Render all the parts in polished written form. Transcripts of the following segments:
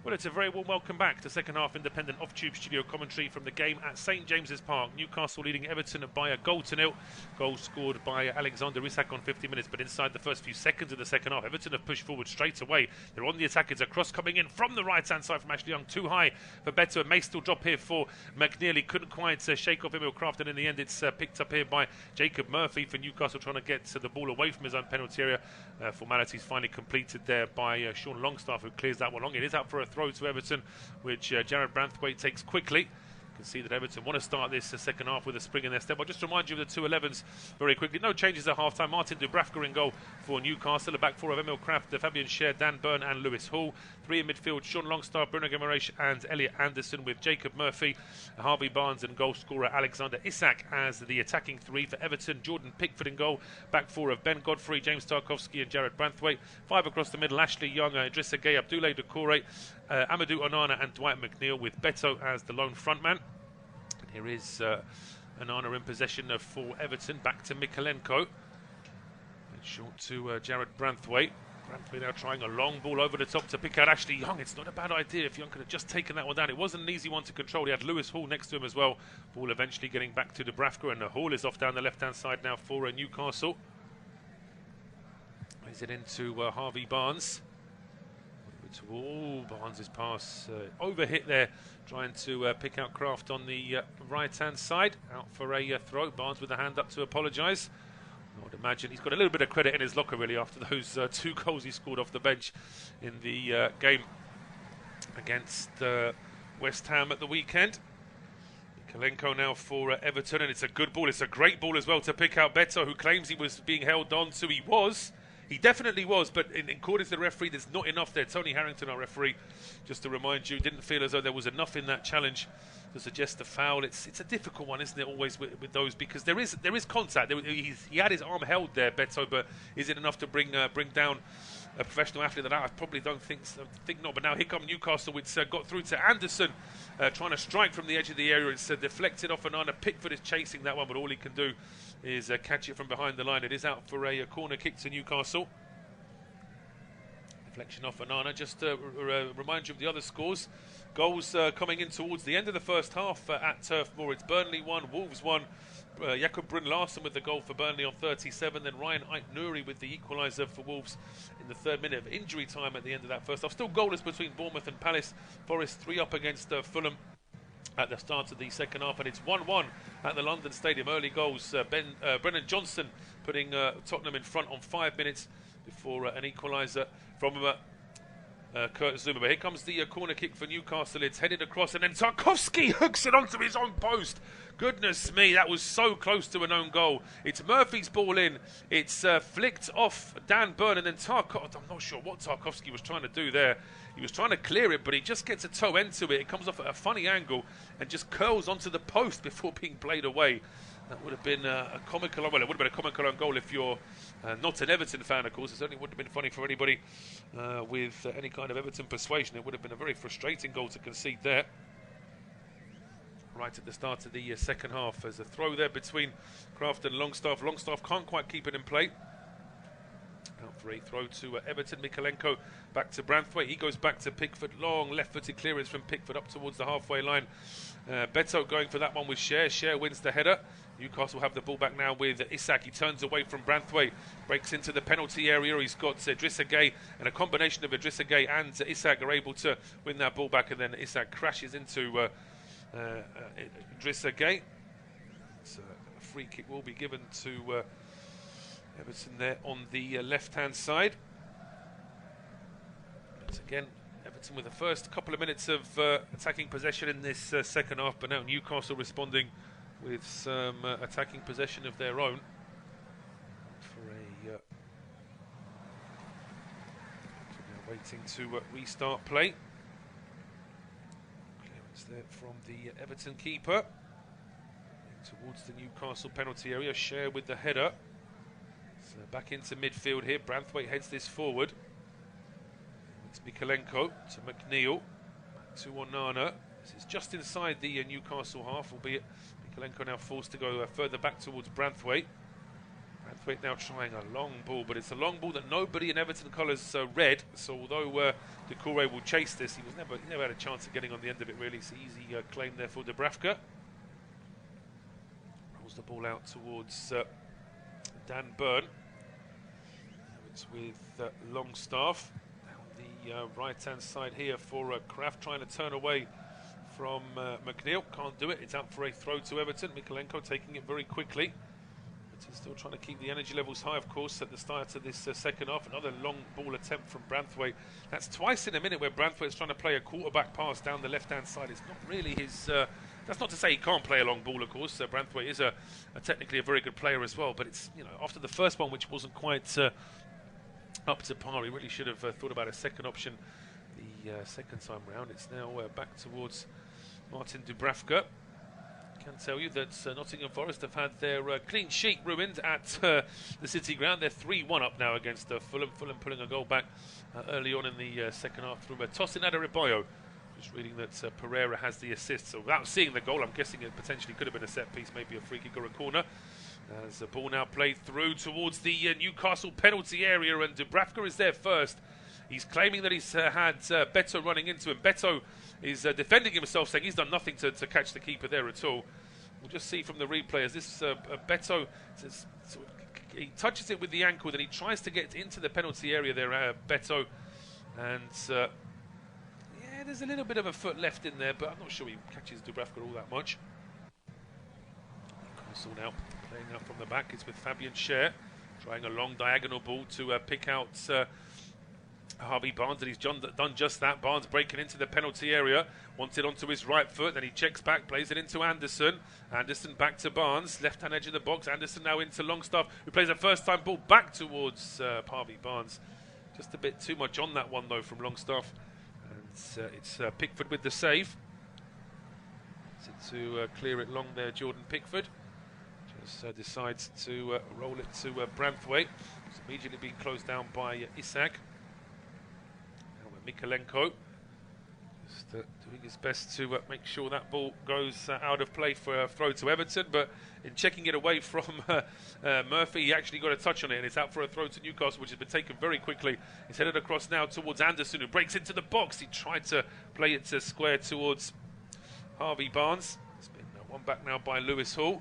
Well, it's a very warm welcome back to second half independent off-tube studio commentary from the game at St James's Park. Newcastle leading Everton by a goal to nil. Goal scored by Alexander Isak on 50 minutes, but inside the first few seconds of the second half, Everton have pushed forward straight away. They're on the attack. It's a cross coming in from the right-hand side from Ashley Young. Too high for Beto. It may still drop here for McNeil. He couldn't quite shake off Emil Kraft, and in the end it's picked up here by Jacob Murphy for Newcastle, trying to get the ball away from his own penalty area. Formalities finally completed there by Sean Longstaff, who clears that one long. It is out for a throw to Everton, which Jared Branthwaite takes quickly. You can see that Everton want to start this second half with a spring in their step. I'll just remind you of the two 11s very quickly. No changes at half-time. Martin Dubravka in goal for Newcastle. A back four of Emil Kraft, Fabian Schär, Dan Burn and Lewis Hall. Three in midfield, Sean Longstaff, Bruno Guimaraes and Elliot Anderson, with Jacob Murphy, Harvey Barnes and goal scorer Alexander Isak as the attacking three for Everton. Jordan Pickford in goal. Back four of Ben Godfrey, James Tarkowski and Jared Branthwaite. Five across the middle, Ashley Young, Idrissa Gueye, Abdoulaye Doucouré, Amadou Onana and Dwight McNeil, with Beto as the lone frontman. Here is Onana in possession for Everton. Back to Mikalenko. It's short to Jared Branthwaite. Branthwaite now trying a long ball over the top to pick out Ashley Young. It's not a bad idea if Young could have just taken that one down. It wasn't an easy one to control. He had Lewis Hall next to him as well. Ball eventually getting back to Dubravka, and Hall is off down the left-hand side now for Newcastle. Is it into Harvey Barnes? Barnes' pass overhit there, trying to pick out Kraft on the right-hand side. Out for a throw. Barnes with a hand up to apologise. I would imagine he's got a little bit of credit in his locker, really, after those two goals he scored off the bench in the game against West Ham at the weekend. Mikalenko now for Everton, and it's a good ball. It's a great ball as well to pick out Beto, who claims he was being held on to. He was. He definitely was, but in according to the referee, there's not enough there. Tony Harrington, our referee, just to remind you, didn't feel as though there was enough in that challenge to suggest a foul. It's a difficult one, isn't it, always with those, because there is contact. He had his arm held there, Beto, but is it enough to bring down a professional athlete? That I probably don't think not. But now here come Newcastle. It's got through to Anderson, trying to strike from the edge of the area. It's deflected off Onana. Pickford is chasing that one, but all he can do is catch it from behind the line. It is out for a corner kick to Newcastle. Deflection off Onana. Just to remind you of the other scores. Goals coming in towards the end of the first half at Turf Moor. It's Burnley 1, Wolves 1. Jakob Brun Larsen with the goal for Burnley on 37. Then Ryan Ait-Nouri with the equaliser for Wolves in the 3rd minute of injury time at the end of that first half. Still goalless between Bournemouth and Palace. Forest 3 up against Fulham at the start of the second half, and it's 1-1 at the London Stadium. Early goals, Brennan Johnson putting Tottenham in front on 5 minutes before an equaliser from Kurt Zouma. But here comes the corner kick for Newcastle. It's headed across, and then Tarkowski hooks it onto his own post. Goodness me, that was so close to an own goal. It's Murphy's ball in. It's flicked off Dan Burn, and then I'm not sure what Tarkowski was trying to do there. He was trying to clear it, but he just gets a toe end to it. It comes off at a funny angle and just curls onto the post before being played away. That would have been a comical, well, it would have been a comical own goal if you're not an Everton fan, of course. It certainly wouldn't have been funny for anybody with any kind of Everton persuasion. It would have been a very frustrating goal to concede there. Right at the start of the second half, there's a throw there between Kraft and Longstaff. Longstaff can't quite keep it in play. Out for a throw to Everton. Mikalenko back to Branthwaite. He goes back to Pickford. Long left-footed clearance from Pickford up towards the halfway line. Beto going for that one with Schär. Schär wins the header. Newcastle have the ball back now with Isak. He turns away from Branthwaite, breaks into the penalty area. He's got Idrissa Gueye, and a combination of Idrissa Gueye and Isak are able to win that ball back, and then Isak crashes into Idrissa Gueye. So a free kick will be given to Everton there on the left-hand side. But again, Everton with the first couple of minutes of attacking possession in this second half, but now Newcastle responding with some attacking possession of their own. For waiting to restart play. Clearance there from the Everton keeper. Towards the Newcastle penalty area. Schär with the header. So back into midfield here. Branthwaite heads this forward. It's Mikalenko to McNeil. Back to Onana. This is just inside the Newcastle half, albeit Mikalenko now forced to go further back towards Branthwaite. Braithwaite now trying a long ball, but it's a long ball that nobody in Everton colours read. So although Doucouré will chase this, he never had a chance of getting on the end of it really. It's an easy claim there for Dubravka. Rolls the ball out towards Dan Burn. It's with Longstaff down the right-hand side here for Kraft, trying to turn away from McNeil. Can't do it. It's out for a throw to Everton. Mikalenko taking it very quickly. Everton still trying to keep the energy levels high, of course, at the start of this second half. Another long ball attempt from Braithwaite. That's twice in a minute where Braithwaite's trying to play a quarterback pass down the left-hand side. It's not really his... that's not to say he can't play a long ball, of course. Braithwaite is technically a very good player as well. But it's, you know, after the first one, which wasn't quite up to par, he really should have thought about a second option the second time round. It's now back towards Martin Dubravka. Can tell you that Nottingham Forest have had their clean sheet ruined at the City Ground. They're 3-1 up now against Fulham. Fulham pulling a goal back early on in the second half through Tosin Adarabioyo. Just reading that Pereira has the assist. So without seeing the goal, I'm guessing it potentially could have been a set piece, maybe a free kick or a corner. As the ball now played through towards the Newcastle penalty area, and Dubravka is there first. He's claiming that he's had Beto running into him. Beto is defending himself, saying he's done nothing to catch the keeper there at all. We'll just see from the replay as this Beto, he touches it with the ankle, then he tries to get into the penalty area there, Beto. And yeah, there's a little bit of a foot left in there, but I'm not sure he catches Dubravka all that much. Newcastle now playing out from the back. It's with Fabian Schär, trying a long diagonal ball to pick out Harvey Barnes, and he's done just that. Barnes breaking into the penalty area, wants it onto his right foot, then he checks back, plays it into Anderson. Anderson back to Barnes, left-hand edge of the box. Anderson now into Longstaff, who plays a first-time ball back towards Harvey Barnes. Just a bit too much on that one, though, from Longstaff. And it's Pickford with the save. To clear it long there, Jordan Pickford. Just decides to roll it to Braithwaite. It's immediately being closed down by Isak. Mikalenko just doing his best to make sure that ball goes out of play for a throw to Everton, but in checking it away from Murphy, he actually got a touch on it, and it's out for a throw to Newcastle, which has been taken very quickly. He's headed across now towards Anderson, who breaks into the box. He tried to play it to square towards Harvey Barnes. It's been won back now by Lewis Hall.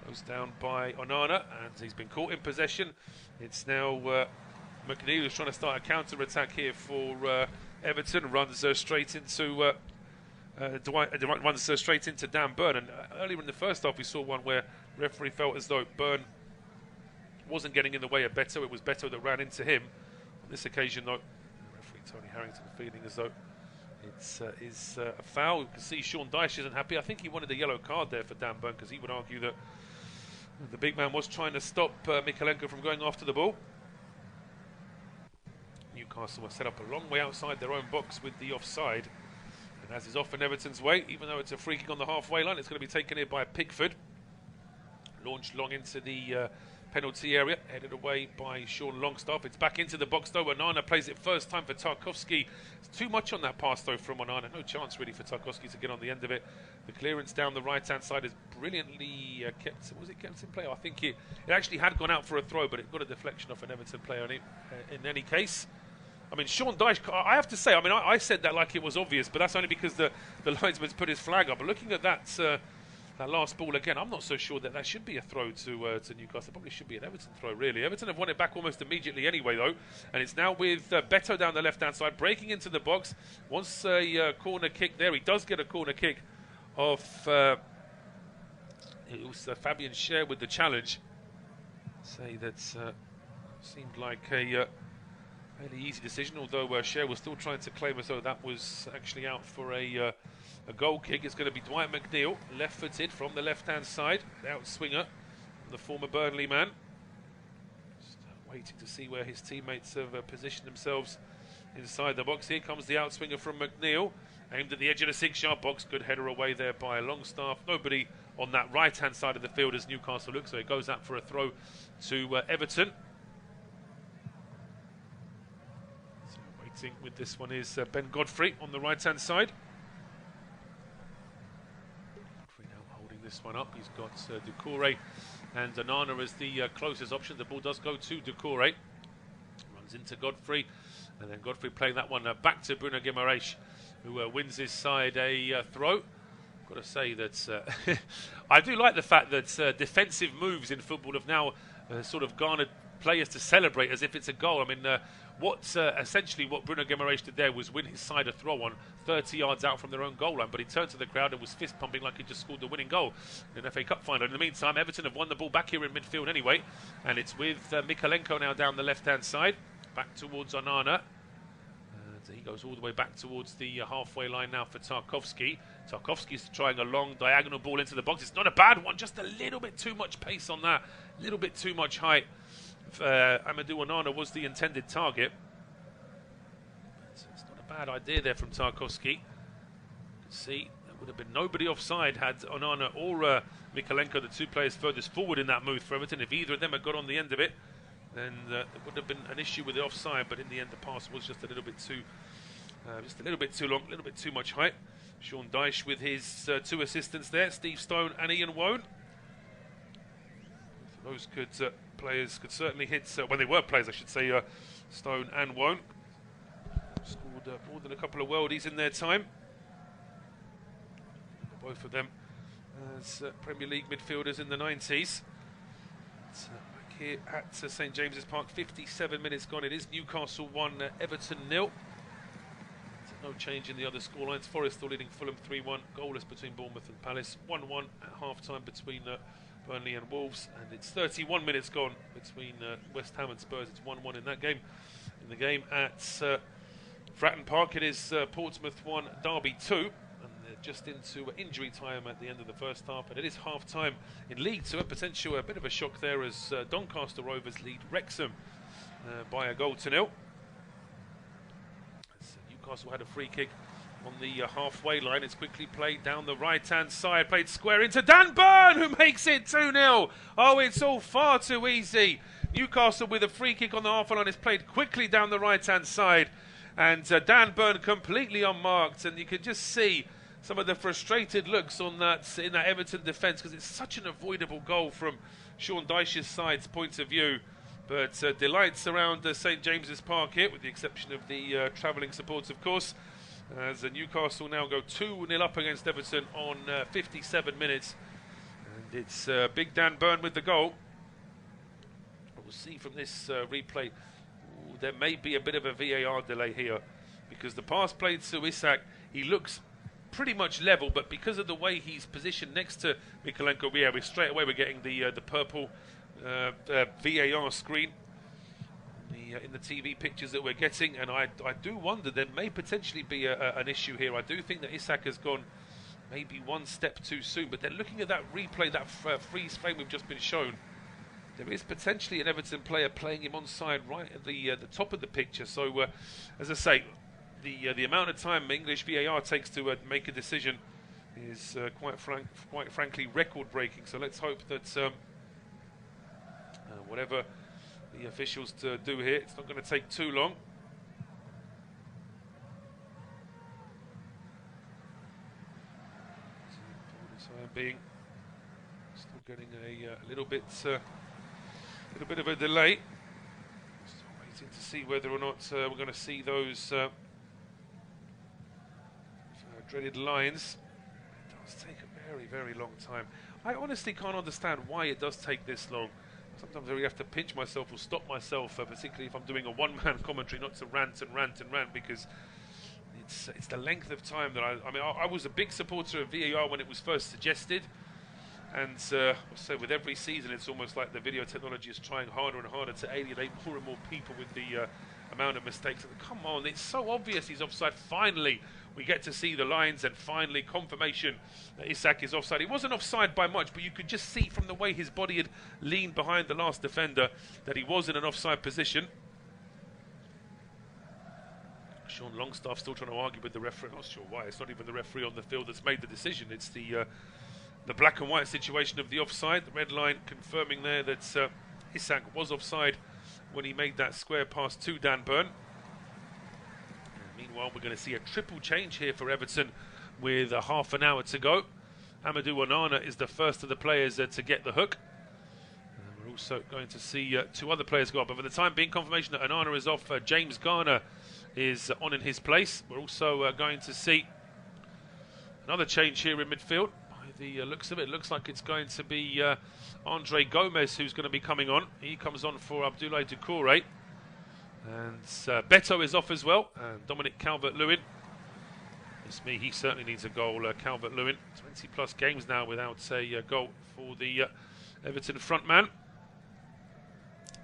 Closed down by Onana, and he's been caught in possession. It's now McNeil, who's trying to start a counter-attack here for Everton, runs straight into straight into Dan Burn. And earlier in the first half, we saw one where the referee felt as though Burn wasn't getting in the way of Beto. It was Beto that ran into him. On this occasion, though, referee Tony Harrington feeling as though it is a foul. You can see Sean Dyche isn't happy. I think he wanted a yellow card there for Dan Burn, because he would argue that the big man was trying to stop Mikalenko from going after the ball. Newcastle were set up a long way outside their own box with the offside, and as is often Everton's way, even though it's a free kick on the halfway line, it's going to be taken here by Pickford. Launched long into the penalty area, headed away by Sean Longstaff. It's back into the box though. Onana plays it first time for Tarkowski. It's too much on that pass though from Onana. No chance really for Tarkowski to get on the end of it. The clearance down the right hand side is brilliantly kept. Was it kept in play? I think it actually had gone out for a throw, but it got a deflection off an Everton player in any case. I mean, Sean Dyche, I have to say, I mean, I said that like it was obvious, but that's only because the linesman's put his flag up. But looking at that last ball again, I'm not so sure that should be a throw to Newcastle. Probably should be an Everton throw, really. Everton have won it back almost immediately anyway, though. And it's now with Beto down the left-hand side, breaking into the box. Wants a corner kick there. He does get a corner kick off. It was Fabian Schär with the challenge. Say that seemed like a fairly easy decision, although Schär was still trying to claim as though that was actually out for a goal kick. It's going to be Dwight McNeil, left-footed from the left-hand side, the outswinger, the former Burnley man. Just waiting to see where his teammates have positioned themselves inside the box. Here comes the outswinger from McNeil, aimed at the edge of the 6-yard box. Good header away there by Longstaff. Nobody on that right-hand side of the field as Newcastle look, so it goes out for a throw to Everton. With this one is Ben Godfrey on the right-hand side. Godfrey now holding this one up. He's got Doucouré and Onana is the closest option. The ball does go to Doucouré. Runs into Godfrey, and then Godfrey playing that one back to Bruno Guimaraes, who wins his side a throw. Got to say that I do like the fact that defensive moves in football have now sort of garnered players to celebrate as if it's a goal. I mean, essentially what Bruno Guimaraes did there was win his side a throw on 30 yards out from their own goal line, but he turned to the crowd and was fist pumping like he just scored the winning goal in an FA Cup final. In the meantime, Everton have won the ball back here in midfield anyway, and it's with Mykolenko now down the left-hand side, back towards Onana. He goes all the way back towards the halfway line now for Tarkowski. Tarkowski's trying a long diagonal ball into the box. It's not a bad one, just a little bit too much pace on that, a little bit too much height. Amadou Onana was the intended target. It's not a bad idea there from Tarkowski. You can see there would have been nobody offside had Onana or Mykolenko, the two players furthest forward in that move for Everton. If either of them had got on the end of it, then there would have been an issue with the offside, but in the end the pass was just a little bit too long, a little bit too much height. Sean Dyche with his two assistants there, Steve Stone and Ian Wone. Those players could certainly hit, when they were players I should say, Stone and Wone. Scored more than a couple of worldies in their time. Both of them as Premier League midfielders in the 90s. Here at St James's Park, 57 minutes gone. It is Newcastle 1, Everton 0. No change in the other scorelines. Forest still leading Fulham 3-1, goalless between Bournemouth and Palace. 1-1 at half-time between Burnley and Wolves, and it's 31 minutes gone between West Ham and Spurs. It's 1-1 in that game. In the game at Fratton Park, it is Portsmouth 1, Derby 2. Just into injury time at the end of the first half, and it is half-time in League 2. A bit of a shock there as Doncaster Rovers lead Wrexham by a goal to 0. Newcastle had a free kick on the halfway line. It's quickly played down the right-hand side, played square into Dan Burn, who makes it 2-0. Oh, it's all far too easy. Newcastle with a free kick on the halfway line is played quickly down the right-hand side, and Dan Burn completely unmarked, and you can just see some of the frustrated looks on that in that Everton defence, because it's such an avoidable goal from Sean Dyche's side's point of view. But delights around St James's Park here, with the exception of the travelling supporters, of course, as Newcastle now go 2-0 up against Everton on 57 minutes. And it's Big Dan Burn with the goal. We'll see from this replay, there may be a bit of a VAR delay here, because the pass played to Isak, he looks pretty much level, but because of the way he's positioned next to Mykolenko, we're getting the purple VAR screen in the TV pictures that we're getting, and I do wonder there may potentially be an issue here. I do think that Isak has gone maybe one step too soon, but then looking at that replay, that freeze frame we've just been shown, there is potentially an Everton player playing him onside right at the top of the picture. So as I say, the amount of time English VAR takes to make a decision is quite frankly record-breaking. So let's hope that whatever the officials do here, it's not going to take too long. So for the time being, still getting a little bit of a delay. Still waiting to see whether or not we're going to see those dreaded lines. It does take a very, very long time. I honestly can't understand why it does take this long. Sometimes I really have to pinch myself or stop myself, particularly if I'm doing a one-man commentary, not to rant, because it's the length of time that I was a big supporter of VAR when it was first suggested, and so with every season it's almost like the video technology is trying harder and harder to alienate more and more people with the amount of mistakes. And come on, it's so obvious he's offside. Finally we get to see the lines, and finally confirmation that Isak is offside. He wasn't offside by much, but you could just see from the way his body had leaned behind the last defender that he was in an offside position. Sean Longstaff still trying to argue with the referee. I'm not sure why. It's not even the referee on the field that's made the decision. It's the black and white situation of the offside. The red line confirming there that Isak was offside when he made that square pass to Dan Burn. Meanwhile, we're going to see a triple change here for Everton with half an hour to go. Amadou Onana is the first of the players to get the hook. also going to see 2 other players go up. But for the time being, confirmation that Onana is off. James Garner is on in his place. We're also going to see another change here in midfield. By the looks of it, looks like it's going to be Andre Gomez who's going to be coming on. He comes on for Abdoulaye Doucouré. And Beto is off as well. And Dominic Calvert-Lewin. It's me, he certainly needs a goal. Calvert-Lewin, 20 plus games now without a goal for the Everton front man.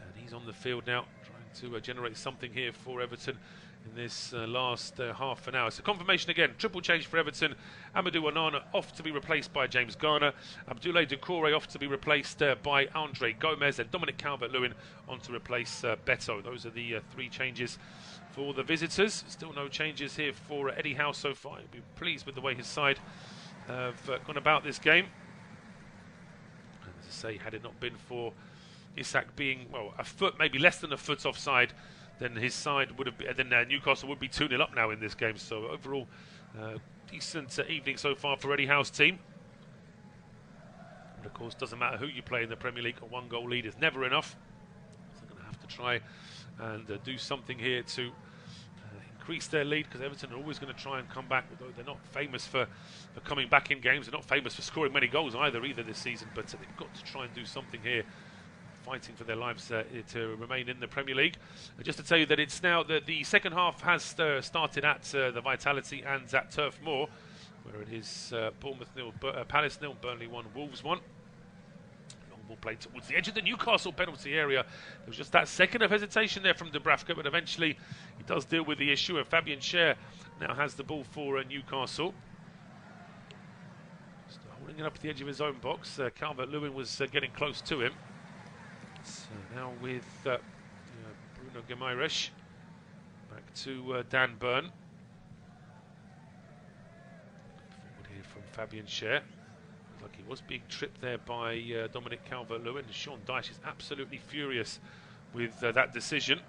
And he's on the field now, trying to generate something here for Everton in this last half an hour. So confirmation again, triple change for Everton. Amadou Onana off to be replaced by James Garner. Abdoulaye Doucouré off to be replaced by Andre Gomez. And Dominic Calvert-Lewin on to replace Beto. Those are the 3 changes for the visitors. Still no changes here for Eddie Howe so far. He'll be pleased with the way his side have gone about this game. And as I say, had it not been for Isak being, well, a foot, maybe less than a foot offside, then his side would have been, then Newcastle would be 2-0 up now in this game. So overall, decent evening so far for Eddie Howe's team. But of course, doesn't matter who you play in the Premier League, a 1-goal lead is never enough. So they're going to have to try and do something here to increase their lead, because Everton are always going to try and come back, although they're not famous for coming back in games. They're not famous for scoring many goals either this season, but they've got to try and do something here, fighting for their lives to remain in the Premier League. Just to tell you that it's now the second half has started at the Vitality and at Turf Moor, where it is Bournemouth 0, Palace 0, Burnley 1, Wolves 1. Long ball played towards the edge of the Newcastle penalty area. There was just that second of hesitation there from Dubravka, but eventually he does deal with the issue, and Fabian Schär now has the ball for Newcastle. Still holding it up at the edge of his own box. Calvert-Lewin was getting close to him. So now with Bruno Guimaraes, back to Dan Burn. Forward here from Fabian Schär. Looks like he was being tripped there by Dominic Calvert-Lewin. Sean Dyche is absolutely furious with that decision.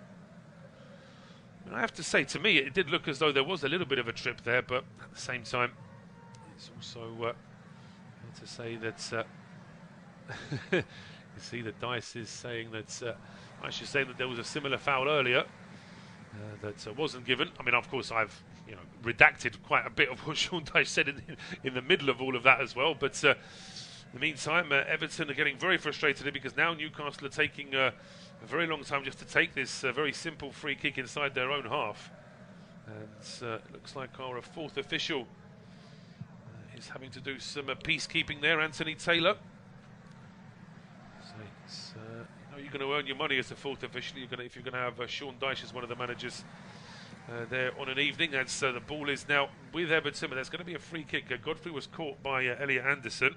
And I have to say, to me, it did look as though there was a little bit of a trip there, but at the same time, it's also to say that you see that Dyche is saying that Dyche is saying that there was a similar foul earlier that wasn't given. I mean, of course, I've redacted quite a bit of what Sean Dyche said in the middle of all of that as well. But in the meantime, Everton are getting very frustrated here, because now Newcastle are taking a very long time just to take this very simple free kick inside their own half. And it looks like our 4th official is having to do some peacekeeping there, Anthony Taylor. You're going to earn your money as a 4th official. If you're going to have Sean Dyche as one of the managers there on an evening. And so the ball is now with Everton, but there's going to be a free kick. Godfrey was caught by Elliot Anderson.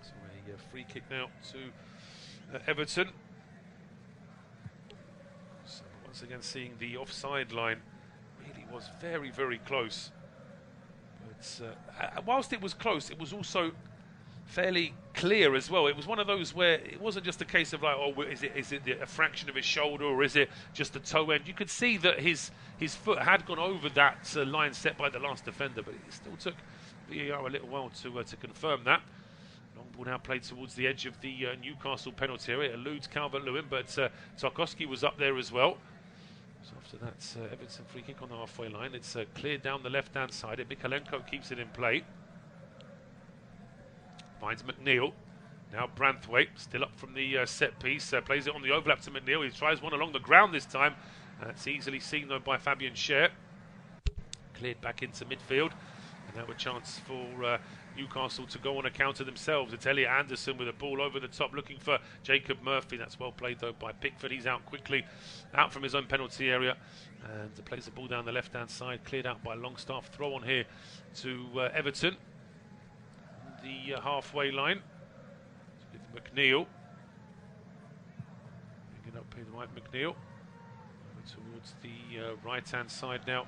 So a free kick now to Everton. So once again, seeing the offside line really was very, very close. But whilst it was close, it was also fairly clear as well. It was one of those where it wasn't just a case of like, oh, is it a fraction of his shoulder, or is it just the toe end? You could see that his foot had gone over that line set by the last defender, but it still took VAR a little while to confirm that. Long ball now played towards the edge of the Newcastle penalty area. It eludes Calvert-Lewin, but Tarkowski was up there as well. So after that, Everton free kick on the halfway line. It's cleared down the left-hand side. Mikalenko keeps it in play. Finds McNeil. Now Branthwaite, still up from the set piece. Plays it on the overlap to McNeil. He tries one along the ground this time. It's easily seen though by Fabian Schär. Cleared back into midfield. And now a chance for Newcastle to go on a counter themselves. It's Elliot Anderson with a ball over the top, looking for Jacob Murphy. That's well played though by Pickford. He's out quickly, out from his own penalty area, and plays the ball down the left-hand side. Cleared out by Longstaff. Throw on here to Everton. The halfway line with McNeil. Bring it up here, right, McNeil. Over towards the right-hand side now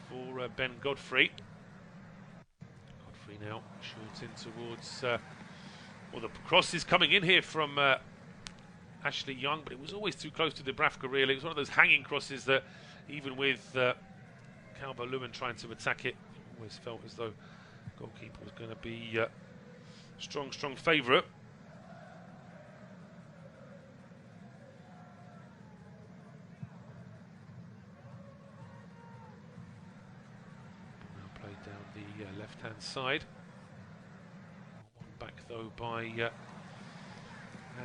for Ben Godfrey. Godfrey now short in towards. Well, the cross is coming in here from Ashley Young, but it was always too close to Dubravka. Really, it was one of those hanging crosses that, even with Calvert-Lewin trying to attack it, always felt as though goalkeeper was going to be strong favourite. down the left-hand side. One back though by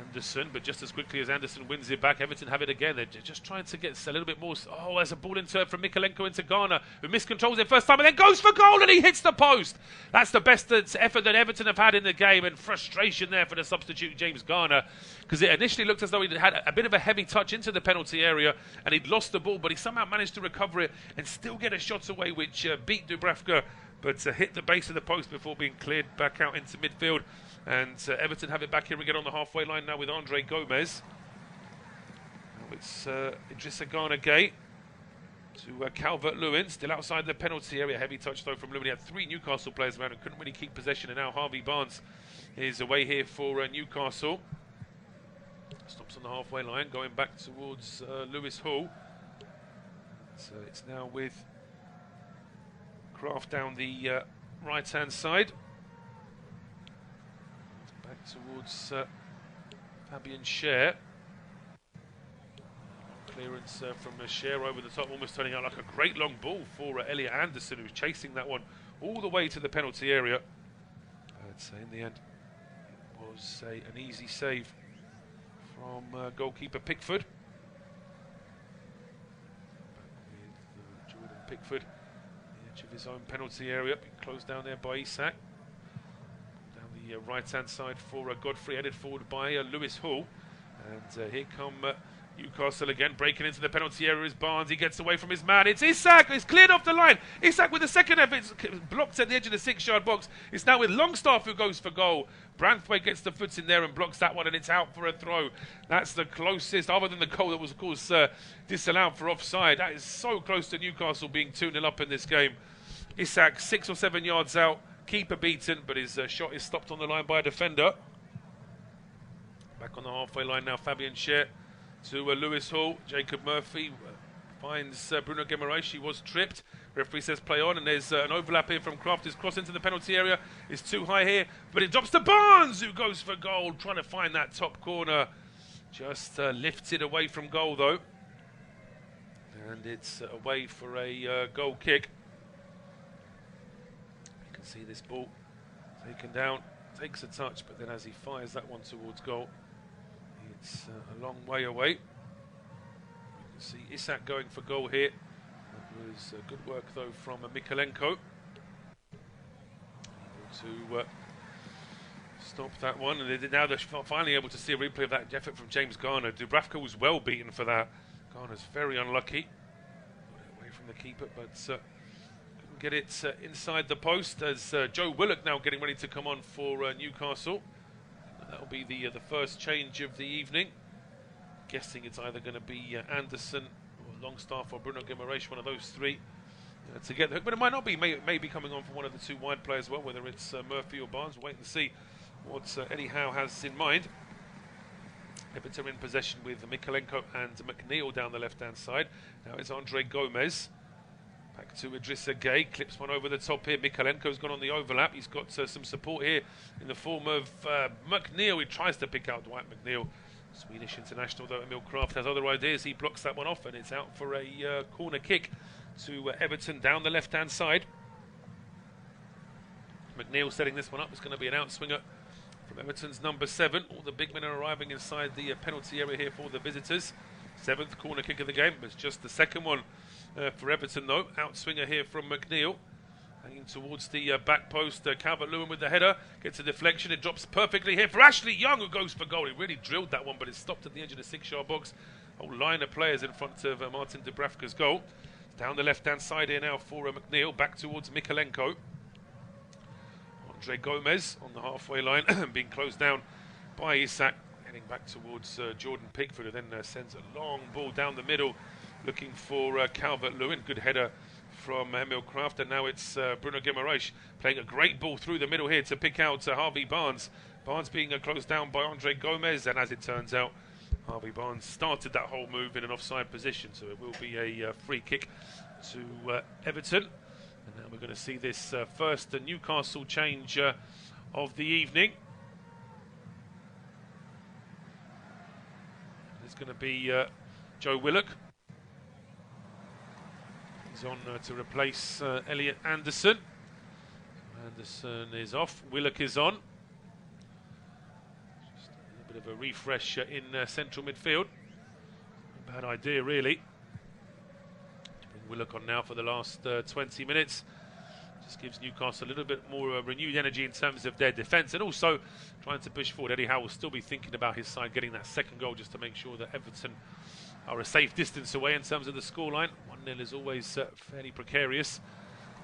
Anderson, but just as quickly as Anderson wins it back, Everton have it again. They're just trying to get a little bit more. Oh, there's a ball into from Mikalenko into Garner, who miscontrols it first time and then goes for goal, and he hits the post. That's the best effort that Everton have had in the game, and frustration there for the substitute James Garner, because it initially looked as though he'd had a bit of a heavy touch into the penalty area and he'd lost the ball, but he somehow managed to recover it and still get a shot away, which beat Dubravka, but hit the base of the post before being cleared back out into midfield. And Everton have it back here again on the halfway line now with Andre Gomez. Now it's Idrissa Gana Gay to Calvert-Lewin, still outside the penalty area. Heavy touch though from Lewin. He had 3 Newcastle players around and couldn't really keep possession, and now Harvey Barnes is away here for Newcastle. Stops on the halfway line, going back towards Lewis Hall. So it's now with Kraft down the right-hand side. Back towards Fabian Schär. Clearance from Schär over the top, almost turning out like a great long ball for Elliot Anderson, who's chasing that one all the way to the penalty area. But in the end, it was an easy save from goalkeeper Pickford. Back with Jordan Pickford, the edge of his own penalty area, being closed down there by Isak. The right-hand side for Godfrey, headed forward by Lewis Hall, and here come Newcastle again, breaking into the penalty area is Barnes. He gets away from his man. It's Isak. It's cleared off the line. Isak with the second effort. It's blocked at the edge of the 6-yard box. It's now with Longstaff who goes for goal. Branthwaite gets the foot in there and blocks that one, and it's out for a throw. That's the closest, other than the goal that was, of course, disallowed for offside. That is so close to Newcastle being 2-0 up in this game. Isak 6 or 7 yards out. Keeper beaten, but his shot is stopped on the line by a defender. Back on the halfway line now, Fabian Schär to Lewis Hall. Jacob Murphy finds Bruno Guimaraes. She was tripped. Referee says play on, and there's an overlap here from Kraft. His cross into the penalty area is too high here, but it drops to Barnes, who goes for goal, trying to find that top corner. Just lifts it away from goal, though. And it's away for a goal kick. See this ball taken down, takes a touch, but then as he fires that one towards goal, it's a long way away. You can see Isak going for goal here. That was good work though from Mikalenko, able to stop that one, and now they're finally able to see a replay of that effort from James Garner. Dubravka was well beaten for that. Garner's very unlucky, away from the keeper, but get it inside the post as Joe Willock now getting ready to come on for Newcastle. That'll be the first change of the evening. Guessing it's either going to be Anderson or Longstaff or Bruno Guimaraes, one of those three, to get the hook. But it might not be, maybe coming on for one of the 2 wide players as well, whether it's Murphy or Barnes. We'll wait and see what Eddie Howe has in mind. Everton in possession with Mikalenko and McNeil down the left-hand side. Now it's Andre Gomez. Back to Idrissa Gay, clips one over the top here. Mikalenko's gone on the overlap. He's got some support here in the form of McNeil. He tries to pick out Dwight McNeil, Swedish international, though Emil Kraft has other ideas. He blocks that one off, and it's out for a corner kick to Everton down the left-hand side. McNeil setting this one up. It's going to be an outswinger from Everton's number 7. All the big men are arriving inside the penalty area here for the visitors. 7th corner kick of the game. It's just the second one for Everton, though. Outswinger here from McNeil. Hanging towards the back post. Calvert-Lewin with the header. Gets a deflection. It drops perfectly here for Ashley Young, who goes for goal. He really drilled that one, but it's stopped at the edge of the 6-yard box. Whole line of players in front of Martin Dubravka's goal. Down the left-hand side here now for McNeil. Back towards Mikalenko. Andre Gomez on the halfway line, being closed down by Isak. Heading back towards Jordan Pickford, who then sends a long ball down the middle, looking for Calvert-Lewin. Good header from Emil Kraft, and now it's Bruno Guimaraes playing a great ball through the middle here to pick out Harvey Barnes. Barnes being closed down by Andre Gomez, and as it turns out, Harvey Barnes started that whole move in an offside position, so it will be a free kick to Everton. And now we're going to see this first Newcastle change of the evening. It's going to be Joe Willock. He's on to replace Elliot Anderson. Anderson is off. Willock is on. Just a bit of a refresh in central midfield. Bad idea, really. To bring Willock on now for the last 20 minutes. Just gives Newcastle a little bit more renewed energy in terms of their defence, and also trying to push forward. Eddie Howe will still be thinking about his side getting that second goal just to make sure that Everton are a safe distance away in terms of the scoreline. 1-0 is always fairly precarious.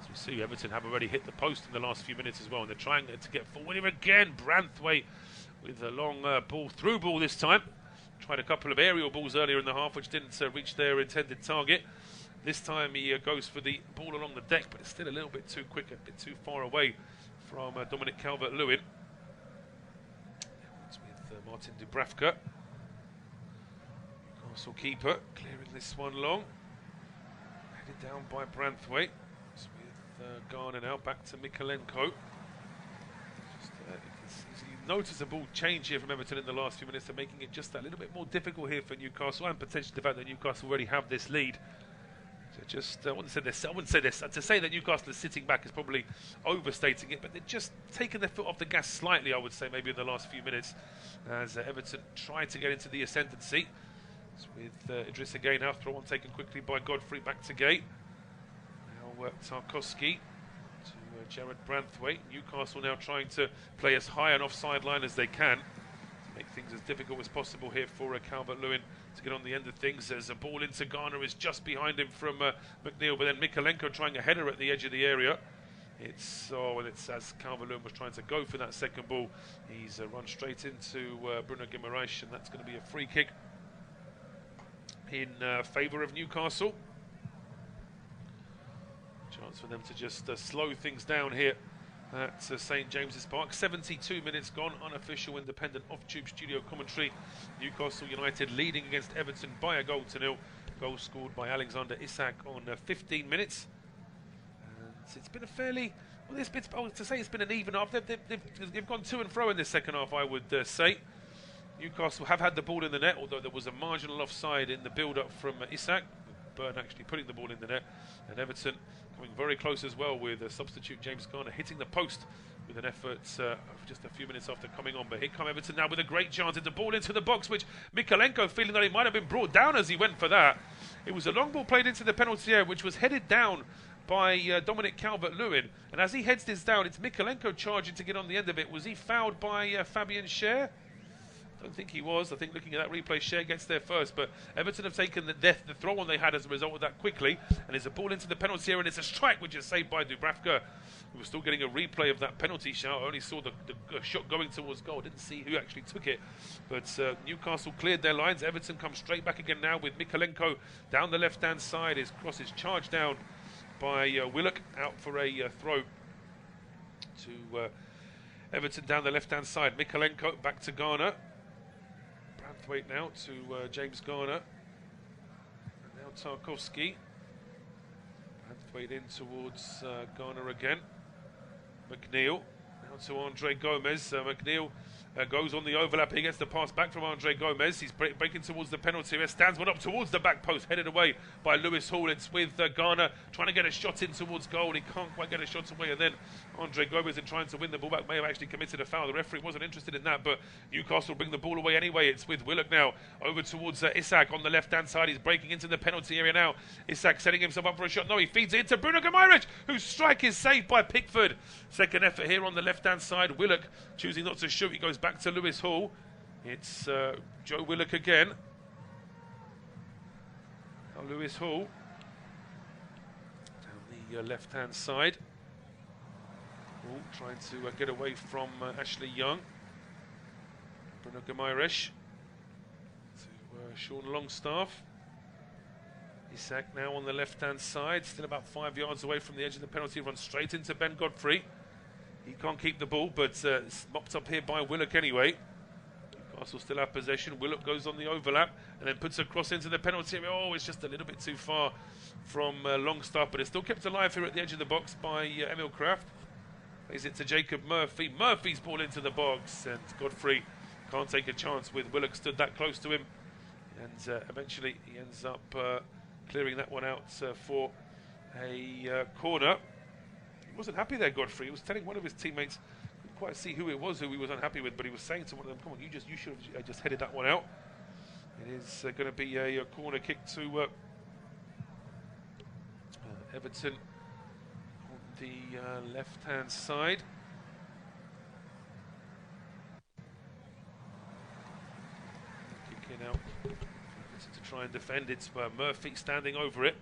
As we see, Everton have already hit the post in the last few minutes as well, and they're trying to get forward here again. Branthwaite with a long through ball this time. Tried a couple of aerial balls earlier in the half which didn't reach their intended target. This time he goes for the ball along the deck, but it's still a little bit too quick, a bit too far away from Dominic Calvert-Lewin. It's with Martin Dubravka. Newcastle keeper clearing this one long. Headed down by Branthwaite. It's with Garner now, back to Mikalenko. Noticeable change here from Everton in the last few minutes. They're making it just a little bit more difficult here for Newcastle, and potentially the fact that Newcastle already have this lead. Just I wouldn't say this. To say that Newcastle is sitting back is probably overstating it, but they're just taking their foot off the gas slightly, I would say, maybe in the last few minutes, as Everton try to get into the ascendancy. It's with Idris again now, throw on taken quickly by Godfrey, back to Gate. Now Tarkowski to Jared Branthwaite. Newcastle now trying to play as high and offside line as they can to make things as difficult as possible here for Calvert-Lewin to get on the end of things. There's a ball into Garner, is just behind him from McNeil, but then Mikalenko trying a header at the edge of the area. It's as Calvert-Lewin was trying to go for that second ball, he's run straight into Bruno Guimaraes, and that's going to be a free kick in favour of Newcastle. Chance for them to just slow things down here at St James's Park. 72 minutes gone, unofficial independent off-tube studio commentary. Newcastle United leading against Everton by a goal to nil. Goal scored by Alexander Isak on 15 minutes. And it's been a fairly, well, to say it's been an even half. They've gone to and fro in this second half, I would say. Newcastle have had the ball in the net, although there was a marginal offside in the build-up from Isak. Byrne actually putting the ball in the net, and Everton coming very close as well with substitute James Garner hitting the post with an effort just a few minutes after coming on. But here come Everton now with a great chance. It's a ball into the box, which Mikalenko, feeling that he might have been brought down as he went for that. It was a long ball played into the penalty area, which was headed down by Dominic Calvert-Lewin, and as he heads this down, it's Mikalenko charging to get on the end of it. Was he fouled by Fabian Schär? I don't think he was. I think looking at that replay, Schär gets there first, but Everton have taken the throw-on they had as a result of that quickly, and it's a ball into the penalty area, and it's a strike which is saved by Dubravka, who was still getting a replay of that penalty shot. I only saw the shot going towards goal. I didn't see who actually took it, but Newcastle cleared their lines. Everton comes straight back again now with Mikalenko down the left-hand side. His cross is charged down by Willock, out for a throw to Everton down the left-hand side. Mikalenko back to Garner. Branthwaite now to James Garner. And now Tarkowski. Branthwaite in towards Garner again. McNeil now to Andre Gomez. McNeil goes on the overlap. He gets the pass back from Andre Gomez. He's breaking towards the penalty area. Stands one up towards the back post, headed away by Lewis Hall. It's with Garner trying to get a shot in towards goal. He can't quite get a shot away, and then Andre Gomez, in trying to win the ball back, may have actually committed a foul. The referee wasn't interested in that, but Newcastle bring the ball away anyway. It's with Willock now over towards Isak on the left-hand side. He's breaking into the penalty area now. Isak setting himself up for a shot. No, he feeds it into Bruno Guimaraes, whose strike is saved by Pickford. Second effort here on the left-hand side. Willock choosing not to shoot. He goes back to Lewis Hall. It's Joe Willock again. Now Lewis Hall down the left-hand side. Hall trying to get away from Ashley Young. Bruno Guimaraes to Sean Longstaff. Isak now on the left-hand side, still about 5 yards away from the edge of the penalty, runs straight into Ben Godfrey. He can't keep the ball, but it's mopped up here by Willock anyway. Newcastle still have possession. Willock goes on the overlap and then puts a cross into the penalty area. Oh, it's just a little bit too far from Longstaff, but it's still kept alive here at the edge of the box by Emil Kraft. Plays it to Jacob Murphy. Murphy's ball into the box, and Godfrey can't take a chance with Willock stood that close to him. And eventually he ends up clearing that one out for a corner. wasn't happy there, Godfrey. He was telling one of his teammates, couldn't quite see who it was who he was unhappy with, but he was saying to one of them, come on, you should have just headed that one out. It is going to be a corner kick to Everton on the left-hand side. Kicking out to try and defend. It's Murphy standing over it.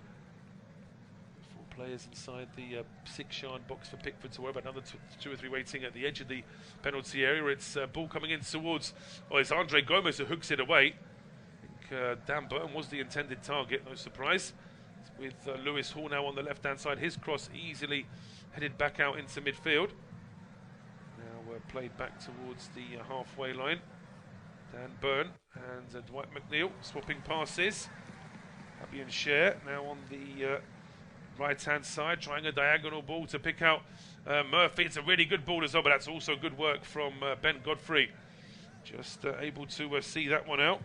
4 players inside the 6-yard box for Pickford to worry about. Another two or three waiting at the edge of the penalty area. It's ball coming in towards, it's Andre Gomez who hooks it away. I think Dan Burn was the intended target, no surprise. With Lewis Hall now on the left-hand side. His cross easily headed back out into midfield. Now played back towards the halfway line. Dan Burn and Dwight McNeil swapping passes. Fabian Scher now on the right-hand side, trying a diagonal ball to pick out Murphy. It's a really good ball as well, but that's also good work from Ben Godfrey. Just able to see that one out.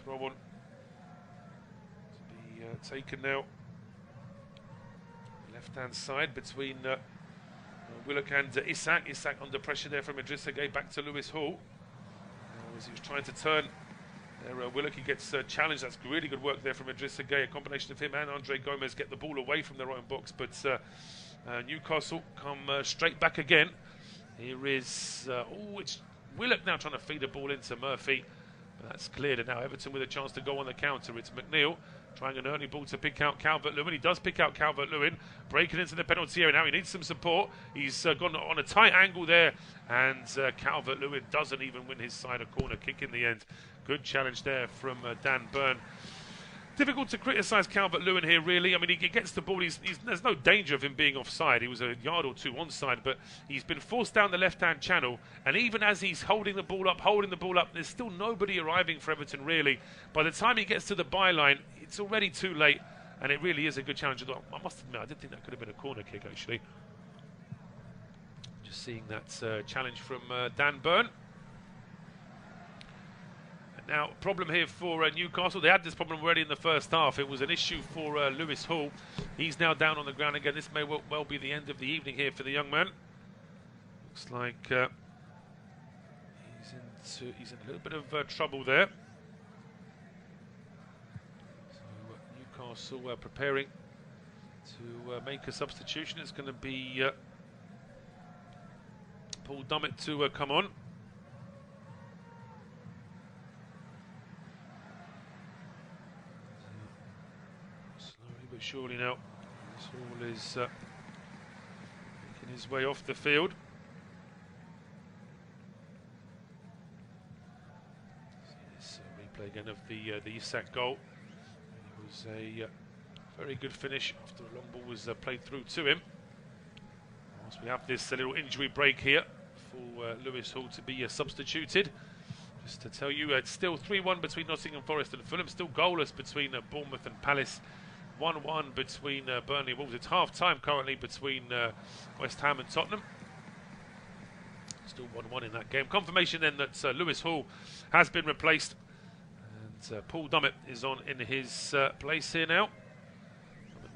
Throw on to be taken now. Left-hand side between Willock and Isak. Isak under pressure there from Idrissa Gueye, back to Lewis Hall. As he was trying to turn there, Willock, he gets challenged. That's really good work there from Idrissa Gueye. A combination of him and Andre Gomez get the ball away from their own box, but Newcastle come straight back again. Here is it's Willock now trying to feed a ball into Murphy. That's cleared, and now Everton with a chance to go on the counter. It's McNeil trying an early ball to pick out Calvert-Lewin. He does pick out Calvert-Lewin, breaking into the penalty area. Now he needs some support. He's gone on a tight angle there, and Calvert-Lewin doesn't even win his side a corner kick in the end. Good challenge there from Dan Burn. Difficult to criticise Calvert-Lewin here, really. I mean, he gets the ball. There's no danger of him being offside. He was a yard or two onside, but he's been forced down the left-hand channel. And even as he's holding the ball up, there's still nobody arriving for Everton, really. By the time he gets to the byline, it's already too late, and it really is a good challenge. I must admit, I did think that could have been a corner kick, actually. Just seeing that challenge from Dan Burn. Now, problem here for Newcastle. They had this problem already in the first half. It was an issue for Lewis Hall. He's now down on the ground again. This may well be the end of the evening here for the young man. Looks like he's in a little bit of trouble there. So Newcastle preparing to make a substitution. It's going to be Paul Dummett to come on. But surely now, this all is making his way off the field. See this replay again of the Isak goal. It was a very good finish after a long ball was played through to him. Whilst we have this little injury break here for Lewis Hall to be substituted. Just to tell you, it's still 3-1 between Nottingham Forest and Fulham. Still goalless between Bournemouth and Palace. 1-1 between Burnley and Wolves. It's half-time currently between West Ham and Tottenham. Still 1-1 in that game. Confirmation then that Lewis Hall has been replaced. And Paul Dummett is on in his place here now.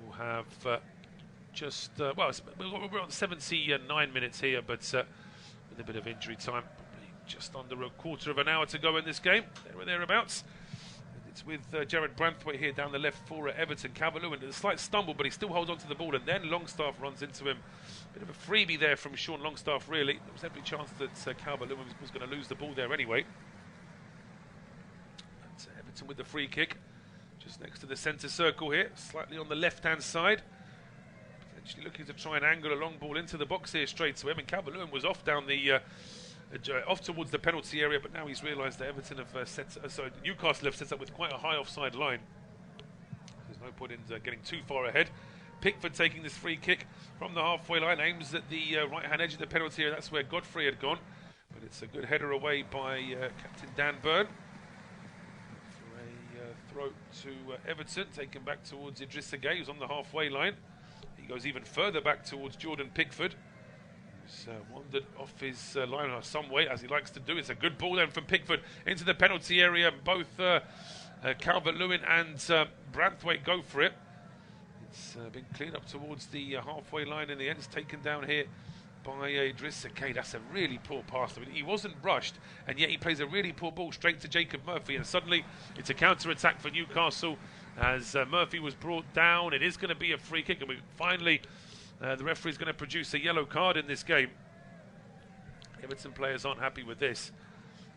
We'll have we're on 79 minutes here, but with a bit of injury time. Probably just under a quarter of an hour to go in this game. There or thereabouts. It's with Jared Branthwaite here down the left for Everton. Calvert-Lewin, a slight stumble, but he still holds on to the ball, and then Longstaff runs into him. Bit of a freebie there from Sean Longstaff, really. There was every chance that Calvert-Lewin was going to lose the ball there anyway. But Everton with the free kick, just next to the centre circle here, slightly on the left-hand side. Potentially looking to try and angle a long ball into the box here straight to him, and Calvert-Lewin was off down the... off towards the penalty area, but now he's realised that Everton have Newcastle have set up with quite a high offside line. There's no point in getting too far ahead. Pickford taking this free kick from the halfway line, aims at the right-hand edge of the penalty area. That's where Godfrey had gone, but it's a good header away by Captain Dan Burn for a throw to Everton, taken back towards Idrissa Gueye, who's on the halfway line. He goes even further back towards Jordan Pickford. Wandered off his line some way, as he likes to do. It's a good ball then from Pickford into the penalty area. Both Calvert-Lewin and Branthwaite go for it. It's been cleared up towards the halfway line in the end. It's taken down here by Idrissa Gueye. That's a really poor pass. I mean, he wasn't rushed, and yet he plays a really poor ball straight to Jacob Murphy, and suddenly it's a counter-attack for Newcastle as Murphy was brought down. It is going to be a free kick, and finally the referee is going to produce a yellow card in this game. Everton players aren't happy with this,